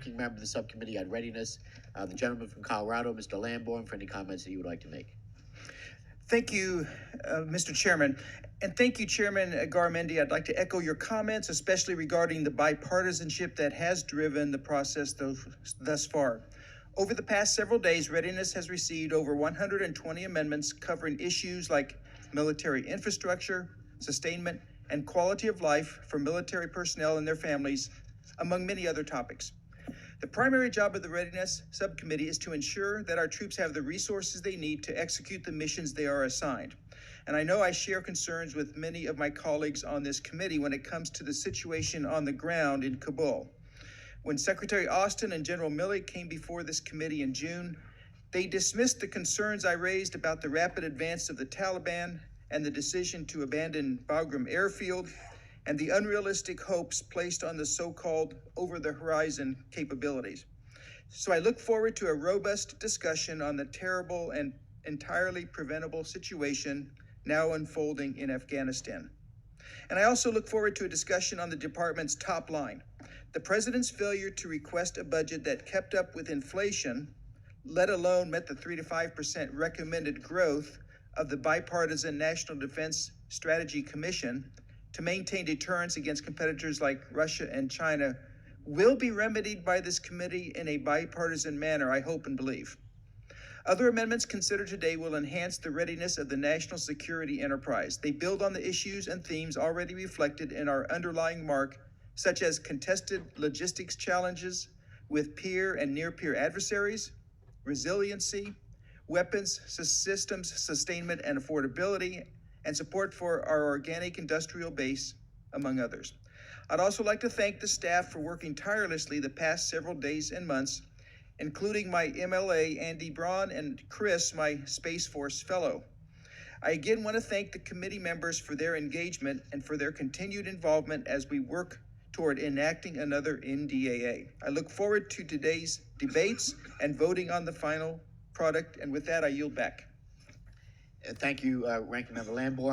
Member of the Subcommittee on Readiness, the gentleman from Colorado, Mr. Lamborn, for any comments that you would like to make. Thank you, Mr. Chairman. And thank you, Chairman Garamendi. I'd like to echo your comments, especially regarding the bipartisanship that has driven the process thus far. Over the past several days, Readiness has received over 120 amendments covering issues like military infrastructure, sustainment, and quality of life for military personnel and their families, among many other topics. The primary job of the Readiness Subcommittee is to ensure that our troops have the resources they need to execute the missions they are assigned. And I know I share concerns with many of my colleagues on this committee when it comes to the situation on the ground in Kabul. When Secretary Austin and General Milley came before this committee in June, they dismissed the concerns I raised about the rapid advance of the Taliban and the decision to abandon Bagram Airfield and the unrealistic hopes placed on the so-called over-the-horizon capabilities. So I look forward to a robust discussion on the terrible and entirely preventable situation now unfolding in Afghanistan. And I also look forward to a discussion on the department's top line. The president's failure to request a budget that kept up with inflation, let alone met the 3 to 5% recommended growth of the Bipartisan National Defense Strategy Commission to maintain deterrence against competitors like Russia and China, will be remedied by this committee in a bipartisan manner, I hope and believe. Other amendments considered today will enhance the readiness of the national security enterprise. They build on the issues and themes already reflected in our underlying mark, such as contested logistics challenges with peer and near-peer adversaries, resiliency, weapons systems sustainment and affordability, and support for our organic industrial base, among others. I'd also like to thank the staff for working tirelessly the past several days and months, including my MLA, Andy Braun, and Chris, my Space Force fellow. I again want to thank the committee members for their engagement and for their continued involvement as we work toward enacting another NDAA. I look forward to today's debates and voting on the final product, and with that, I yield back. Thank you, Ranking Member Lamborn.